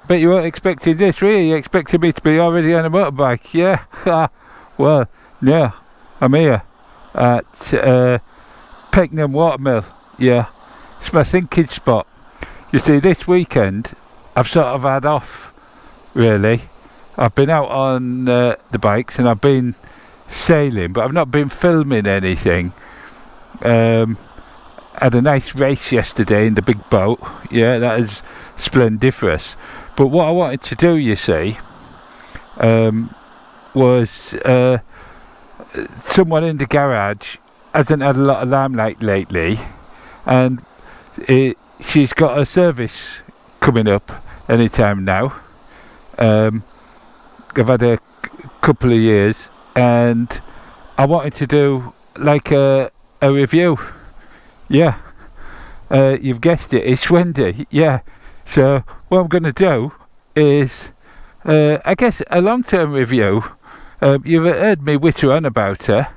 Bet you weren't expecting this, were you? You expected me to be already on a motorbike, yeah? Well, yeah, I'm here at Pecknam Watermill, yeah. It's my thinking spot. You see, this weekend, I've sort of had off, really. I've been out on the bikes and I've been sailing, but I've not been filming anything. Had a nice race yesterday in the big boat, yeah, that is splendiferous. But what I wanted to do, you see, was someone in the garage hasn't had a lot of limelight lately, and she's got a service coming up anytime now. I've had a couple of years, and I wanted to do like a review. Yeah, you've guessed it, it's Wendy, yeah. So what I'm going to do is, I guess, a long-term review. You've heard me witter on about her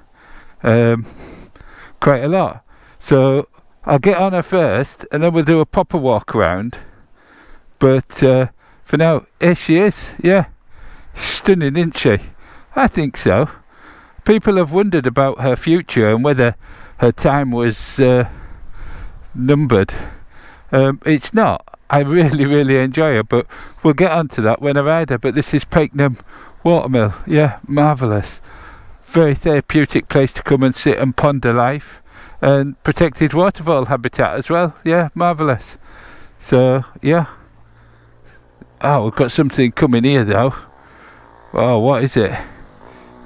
quite a lot. So I'll get on her first, and then we'll do a proper walk around. But for now, here she is. Yeah, stunning, isn't she? I think so. People have wondered about her future and whether her time was numbered. It's not. I really enjoy her, but we'll get onto that when I ride her. But this is Pecknam Watermill. Yeah, marvellous. Very therapeutic place to come and sit and ponder life, and protected waterfall habitat as well. Yeah, marvellous. So yeah. Oh, we've got something coming here though. Oh, what is it?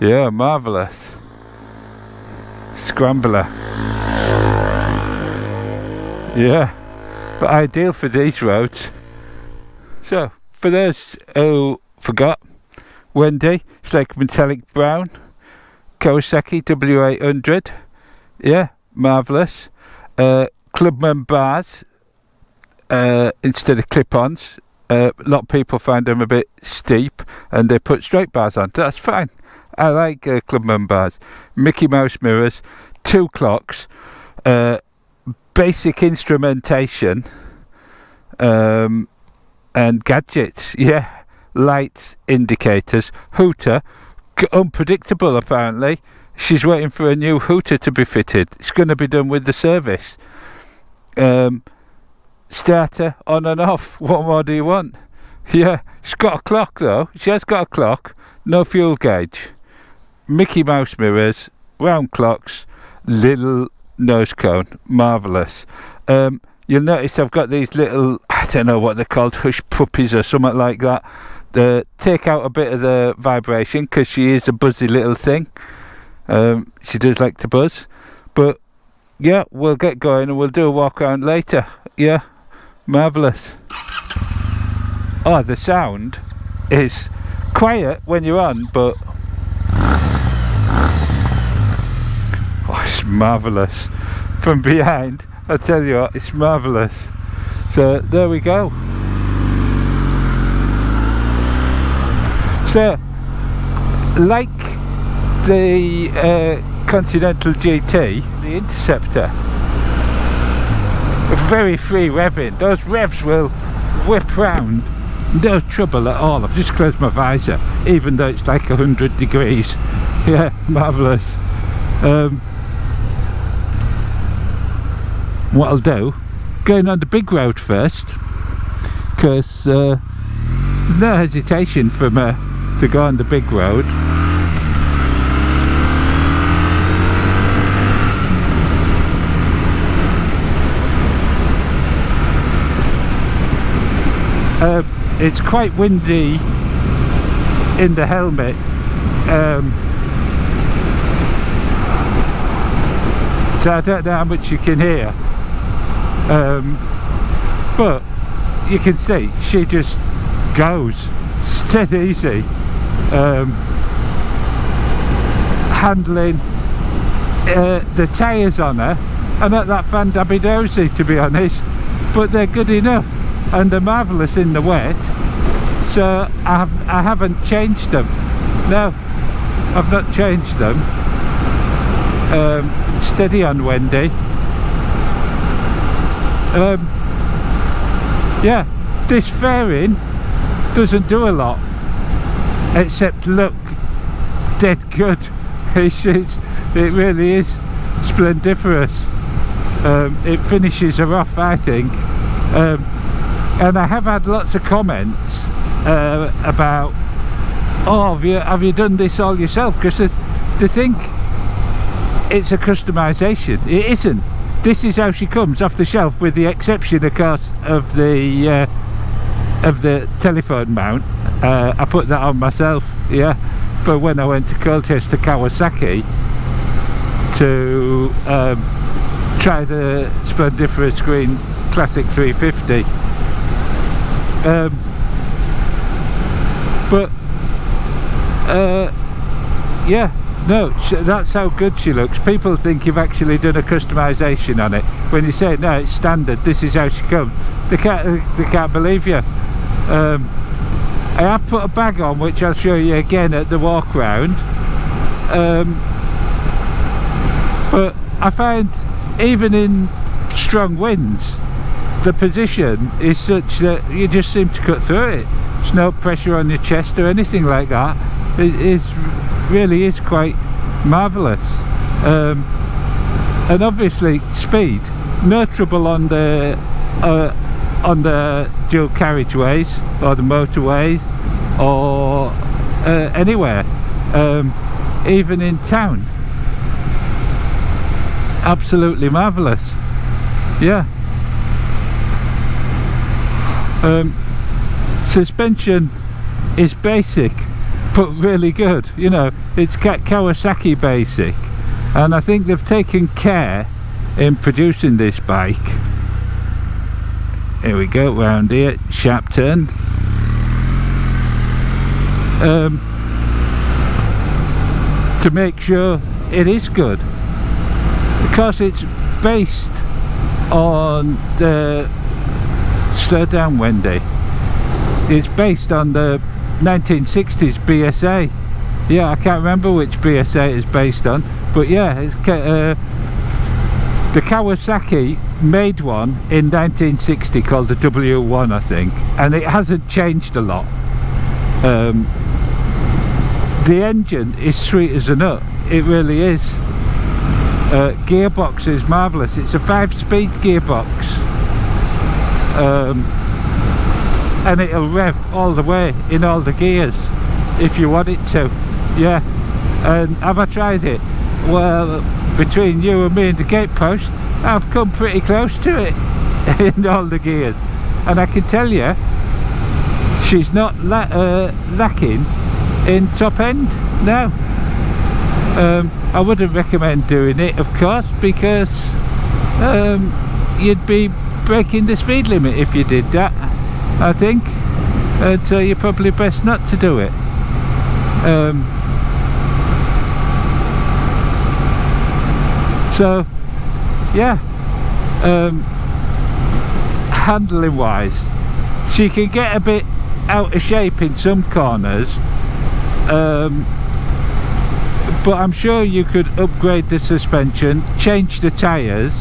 Yeah, marvellous. Scrambler. Yeah, but ideal for these roads. So, for those who forgot, Wendy, it's like metallic brown, Kawasaki W800, yeah, marvellous. Clubman bars instead of clip-ons. A lot of people find them a bit steep and they put straight bars on. That's fine. I like Clubman bars. Mickey Mouse mirrors, 2 clocks, basic instrumentation, and gadgets. Yeah, lights, indicators, hooter, unpredictable apparently. She's waiting for a new hooter to be fitted. It's going to be done with the service. Starter on and off. What more do you want? Yeah, she's got a clock though. She has got a clock. No fuel gauge. Mickey Mouse mirrors, round clocks, little nose cone. Marvellous. You'll notice I've got these little, I don't know what they're called, hush puppies or something like that. They take out a bit of the vibration because she is a buzzy little thing. She does like to buzz. But yeah, we'll get going and we'll do a walk around later. Yeah, marvellous. Oh, the sound is quiet when you're on, but oh, it's marvellous. From behind, I tell you what, it's marvellous. So there we go. So, like the Continental GT, the Interceptor, very free revving. Those revs will whip round, no trouble at all. I've just closed my visor, even though it's like 100 degrees. Yeah, marvellous. What I'll do, going on the big road first, because there's no hesitation from to go on the big road. It's quite windy in the helmet, so I don't know how much you can hear, but you can see she just goes dead easy. Handling the tyres on her are not that fan-dabby-dozy, to be honest, but they're good enough. And they're marvellous in the wet, so I haven't changed them. No, I've not changed them. Steady on, Wendy. Yeah, this fairing doesn't do a lot except look dead good. It really is splendiferous. It finishes her off, I think. And I have had lots of comments about, oh, have you done this all yourself? Because they think it's a customization. It isn't. This is how she comes off the shelf, with the exception, of course, of the telephone mount. I put that on myself, yeah, for when I went to Colchester Kawasaki to try the splendiferous green Classic 350. Yeah, no, that's how good she looks. People think you've actually done a customization on it. When you say, no, it's standard, this is how she comes, they can't believe you. I have put a bag on, which I'll show you again at the walk round. But I find even in strong winds, the position is such that you just seem to cut through it. There's no pressure on your chest or anything like that. It really is quite marvellous. And obviously speed, no trouble on the dual carriageways or the motorways or anywhere, even in town. Absolutely marvellous. Yeah. Suspension is basic but really good, you know. It's Kawasaki basic, and I think they've taken care in producing this bike. Here we go, round here, sharp turn. To make sure it is good, because it's based on the, slow down Wendy, it's based on the 1960s BSA. Yeah, I can't remember which BSA it's based on, but yeah, it's the Kawasaki made one in 1960 called the W800, I think, and it hasn't changed a lot. The engine is sweet as a nut, it really is. Gearbox is marvellous. It's a 5-speed gearbox, and it'll rev all the way in all the gears if you want it to. Yeah. And have I tried it? Well, between you and me and the gatepost, I've come pretty close to it in all the gears, and I can tell you she's not lacking in top end. No. I wouldn't recommend doing it, of course, because you'd be breaking the speed limit if you did that, I think, and so you're probably best not to do it. So yeah, handling wise, she can get a bit out of shape in some corners, but I'm sure you could upgrade the suspension, change the tyres,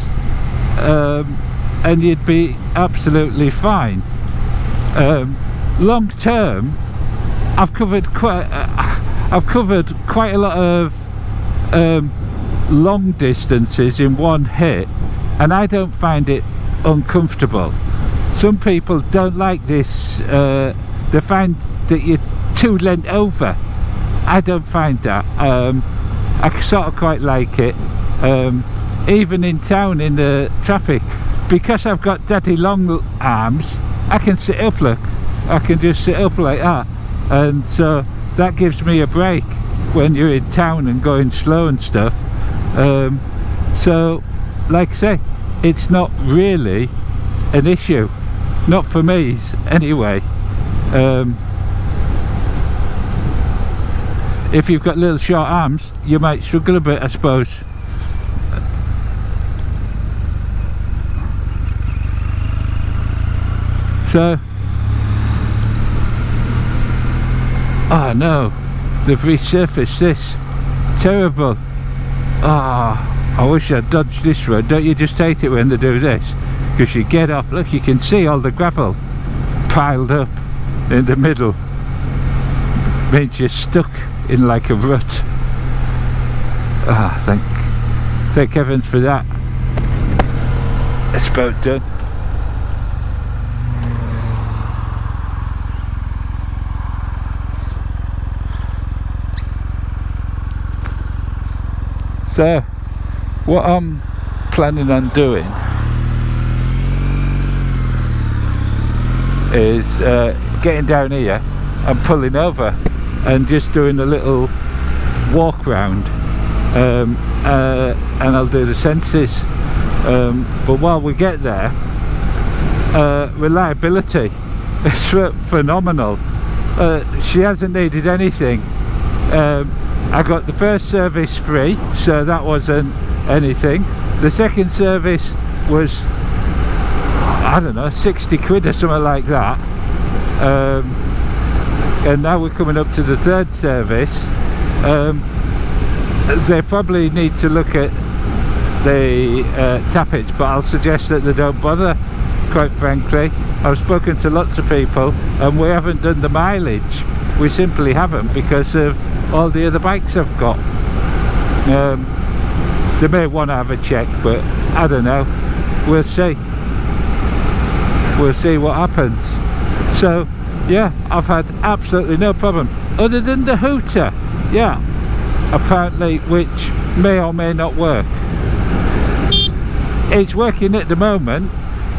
and you'd be absolutely fine. Long term, I've covered quite a lot of long distances in one hit, and I don't find it uncomfortable. Some people don't like this. They find that you're too leant over. I don't find that. I sort of quite like it, even in town in the traffic, because I've got daddy long arms. I can sit up, look, I can just sit up like that, and so that gives me a break when you're in town and going slow and stuff. So like I say, it's not really an issue, not for me anyway. If you've got little short arms, you might struggle a bit, I suppose. So, oh no, they've resurfaced this. Terrible. Ah, I wish I'd dodged this road. Don't you just hate it when they do this? Because you get off, look, you can see all the gravel piled up. in the middle means you're stuck in like a rut. Ah, thank heavens for that. It's about done. So what I'm planning on doing is getting down here and pulling over and just doing a little walk round, and I'll do the senses, but while we get there, reliability is phenomenal. She hasn't needed anything. I got the first service free, so that wasn't anything. The second service was, I don't know, 60 quid or something like that, and now we're coming up to the third service. They probably need to look at the tappage, but I'll suggest that they don't bother, quite frankly. I've spoken to lots of people and we haven't done the mileage. We simply haven't, because of all the other bikes I've got. They may want to have a check, but I don't know. We'll see. We'll see what happens. So yeah, I've had absolutely no problem, other than the hooter, yeah, apparently, which may or may not work. It's working at the moment,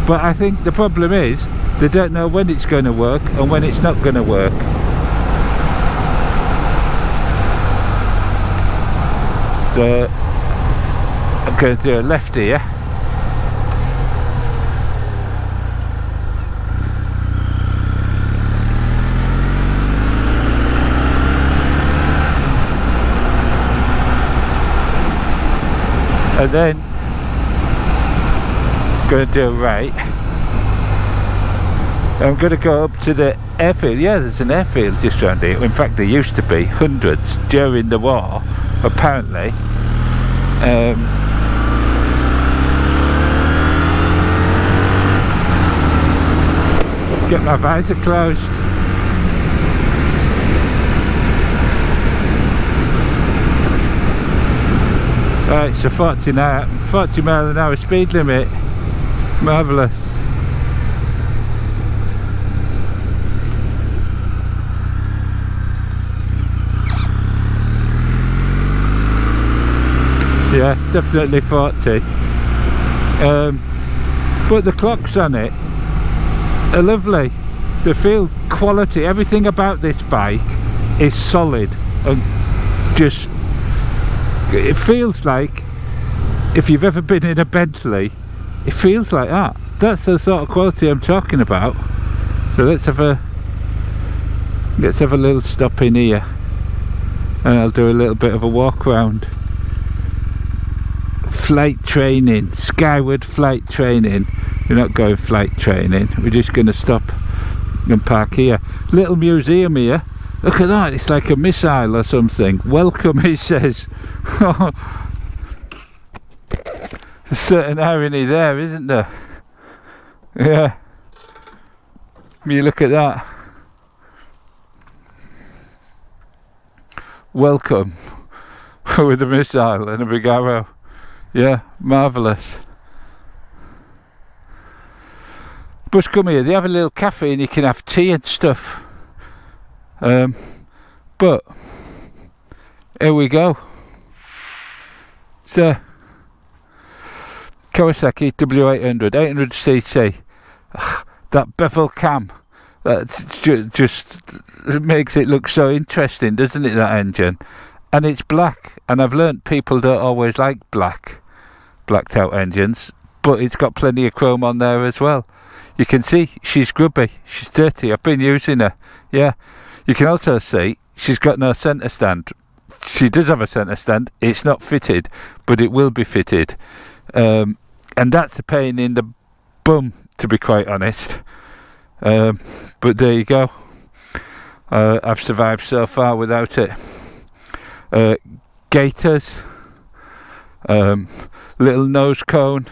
but I think the problem is they don't know when it's going to work and when it's not going to work. So I'm going to do a left here. And then I'm going to do a right. I'm going to go up to the airfield. Yeah, there's an airfield just around here. In fact, there used to be hundreds during the war, apparently. Get my visor closed. Right, so 40 mile an hour speed limit. Marvellous. Yeah, definitely 40. But the clocks on it are lovely. The field quality, everything about this bike is solid and just, it feels like, if you've ever been in a Bentley, it feels like that. That's the sort of quality I'm talking about. So let's have a little stop in here, and I'll do a little bit of a walk around. Flight training, skyward flight training. We're not going flight training, we're just going to stop and park here. Little museum here. Look at that, it's like a missile or something. Welcome, it says. There's a certain irony there, isn't there? Yeah. You look at that. Welcome. With a missile and a big arrow. Yeah, marvellous. But come here, they have a little cafe and you can have tea and stuff. But here we go. So Kawasaki W800, 800cc. That bevel cam, that just makes it look so interesting, doesn't it, that engine? And it's black, and I've learnt people don't always like blacked out engines, but it's got plenty of chrome on there as well. You can see she's grubby, she's dirty. I've been using her. Yeah, you can also see she's got no centre stand. She does have a centre stand, it's not fitted, but it will be fitted, and that's a pain in the bum, to be quite honest. But there you go. I've survived so far without it. Gaiters, little nose cone,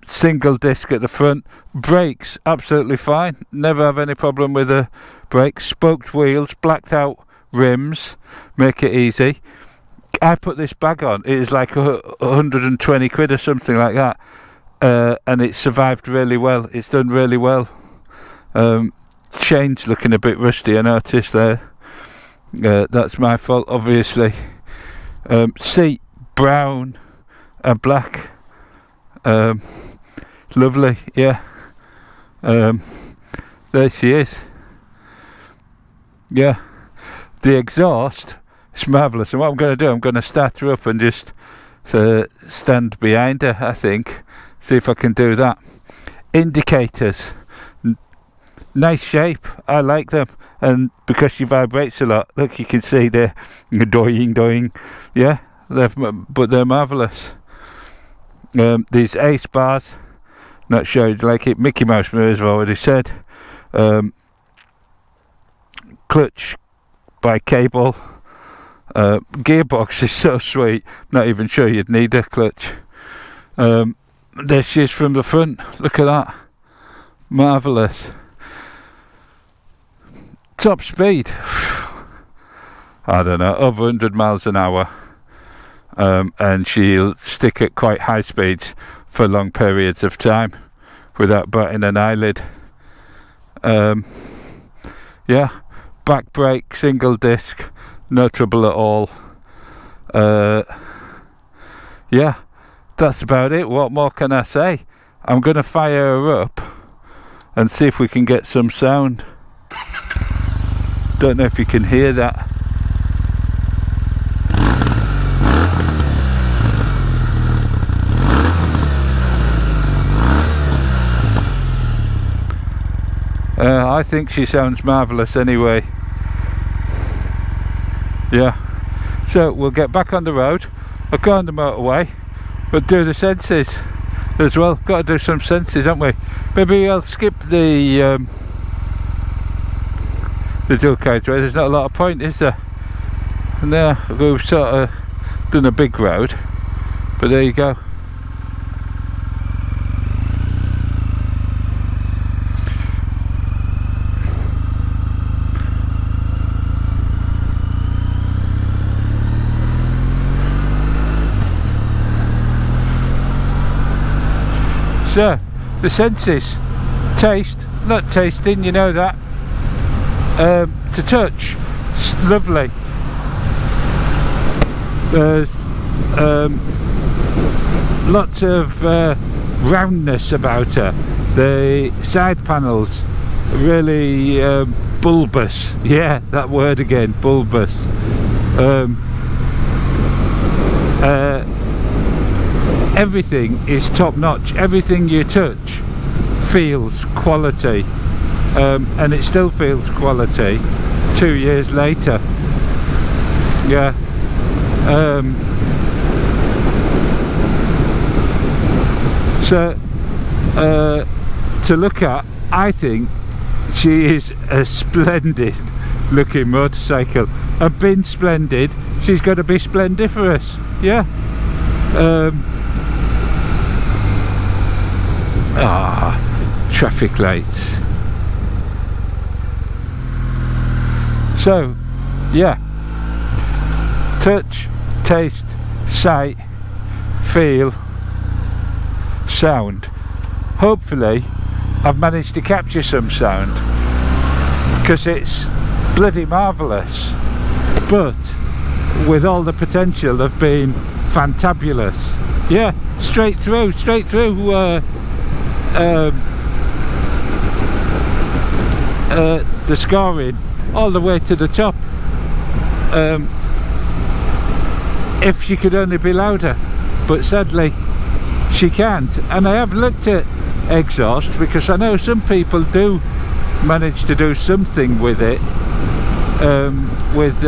Single disc at the front. Brakes absolutely fine, never have any problem with the brakes. Spoked wheels, blacked out rims, make it easy. I put this bag on, it is like 120 quid or something like that, and it survived really well. It's done really well. Chain's looking a bit rusty, I noticed there. That's my fault, obviously. Seat brown and black. Lovely, yeah. There she is. Yeah. The exhaust is marvellous, and what I'm going to do, I'm going to start her up and just stand behind her, I think. See if I can do that. Indicators. Nice shape, I like them, and because she vibrates a lot, look, you can see they're doing, yeah, but they're marvellous. These ace bars, not sure you'd like it. Mickey Mouse mirrors, I've already said. Clutch by cable. Gearbox is so sweet, not even sure you'd need a clutch. There she is from the front, look at that, marvellous. Top speed, I don't know, over 100 miles an hour, and she'll stick at quite high speeds for long periods of time without batting an eyelid. Yeah, back brake, single disc, no trouble at all. Yeah, that's about it. What more can I say? I'm going to fire her up and see if we can get some sound. Don't know if you can hear that. I think she sounds marvellous anyway. Yeah. So we'll get back on the road. I'll go on the motorway, but do the senses as well. Got to do some senses, haven't we? Maybe I'll skip the dual carriageway. There's not a lot of point, is there? And there we've sort of done a big road, but there you go. So the senses, taste, not tasting, you know that. To touch, it's lovely. There's lots of roundness about her. The side panels really bulbous. Yeah, that word again, bulbous. Everything is top notch. Everything you touch feels quality. And it still feels quality 2 years later. Yeah. So to look at, I think she is a splendid looking motorcycle. And been splendid, she's got to be splendiferous. Yeah. Traffic lights. So, yeah, touch, taste, sight, feel, sound. Hopefully I've managed to capture some sound, because it's bloody marvellous, but with all the potential of being fantabulous. Yeah, straight through the scoring all the way to the top. If she could only be louder, but sadly she can't. And I have looked at exhaust, because I know some people do manage to do something with it, with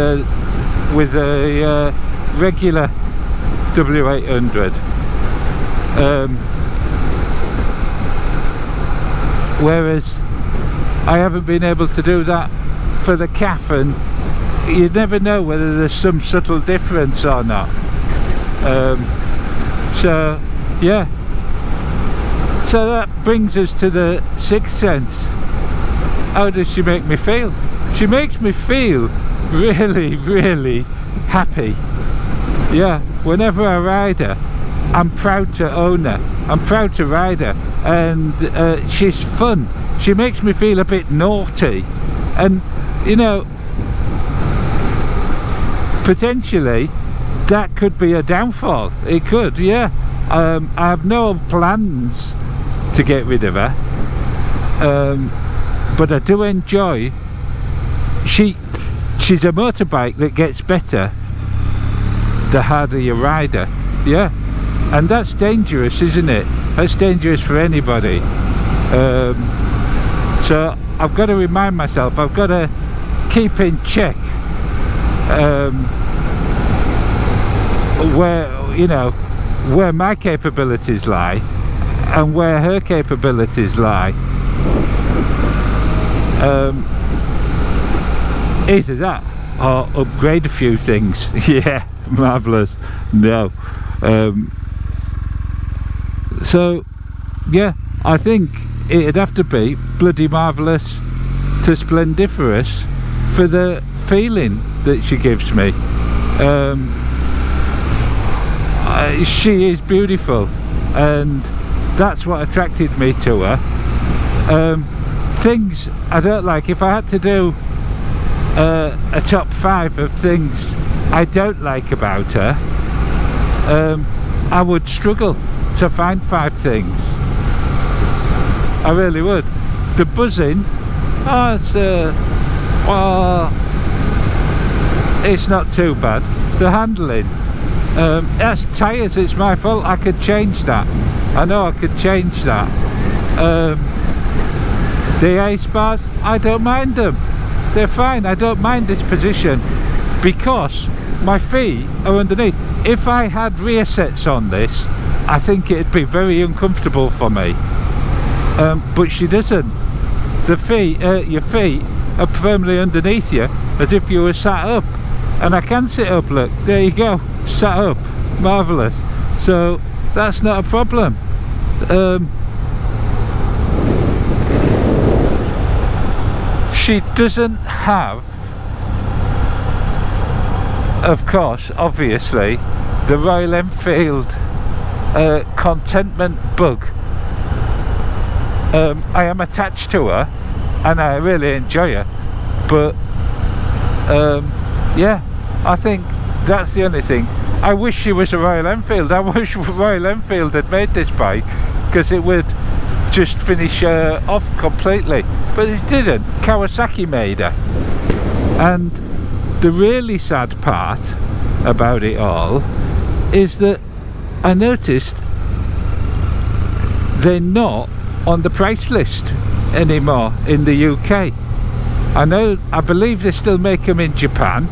a regular W800, whereas I haven't been able to do that for the CAF, and you never know whether there's some subtle difference or not. So yeah, So that brings us to the sixth sense. How does she make me feel? She makes me feel really, really happy. Yeah, whenever I ride her, I'm proud to own her. I'm proud to ride her, and she's fun. She makes me feel a bit naughty, and you know, potentially that could be a downfall. It could, yeah. I have no plans to get rid of her, but I do enjoy. She's a motorbike that gets better the harder you ride her. Yeah, and that's dangerous, isn't it? That's dangerous for anybody. So I've got to remind myself, I've got to keep in check where, you know, where my capabilities lie and where her capabilities lie. Either that or upgrade a few things. Yeah, marvellous. No. So yeah, I think it'd have to be bloody marvellous to splendiferous for the feeling that she gives me. She is beautiful, and that's what attracted me to her. Things I don't like, if I had to do a top 5 of things I don't like about her, I would struggle to find 5 things. I really would. The buzzing, it's not too bad. The handling, that's tyres, it's my fault. I could change that. I know I could change that. The ace bars, I don't mind them. They're fine. I don't mind this position because my feet are underneath. If I had rear sets on this, I think it'd be very uncomfortable for me. But she doesn't. The feet, your feet are firmly underneath you, as if you were sat up. And I can sit up, look, there you go, sat up, marvellous. So that's not a problem. She doesn't have, of course, obviously, the Royal Enfield contentment bug. I am attached to her and I really enjoy her, but yeah, I think that's the only thing. I wish she was a Royal Enfield. I wish Royal Enfield had made this bike, because it would just finish her off completely, but it didn't. Kawasaki made her. And the really sad part about it all is that I noticed they're not on the price list anymore in the UK. I believe they still make them in Japan.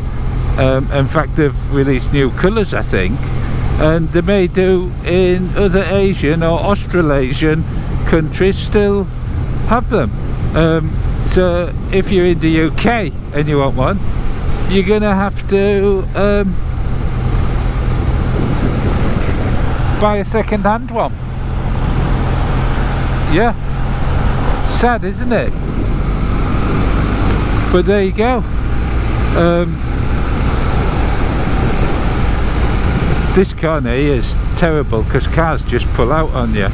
In fact, they've released new colours, I think, and they may do in other Asian or Australasian countries still have them. So if you're in the UK and you want one, you're gonna have to buy a second-hand one. Yeah, sad, isn't it? But there you go. This corner here is terrible because cars just pull out on you.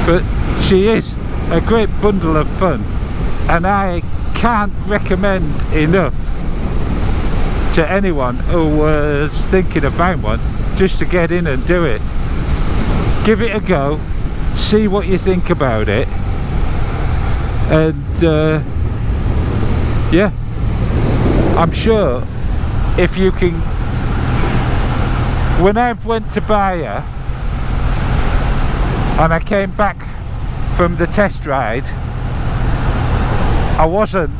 But she is a great bundle of fun, and I can't recommend enough to anyone who was thinking of buying one just to get in and do it. Give it a go, see what you think about it, and yeah, I'm sure if you can. When I went to buy her and I came back from the test ride, I wasn't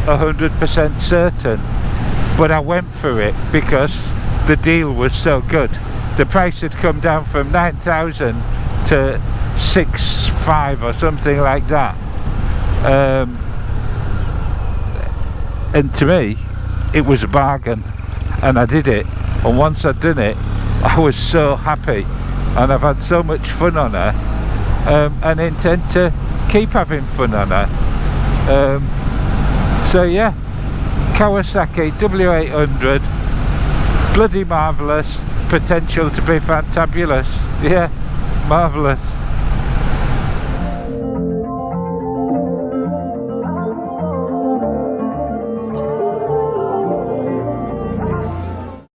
100% certain, but I went for it because the deal was so good. the price had come down from 9,000 to 6,500 or something like that. And to me, it was a bargain, and I did it. And once I'd done it, I was so happy, and I've had so much fun on her, and intend to keep having fun on her. So yeah, Kawasaki W800, bloody marvellous, potential to be fantabulous. Yeah, marvellous.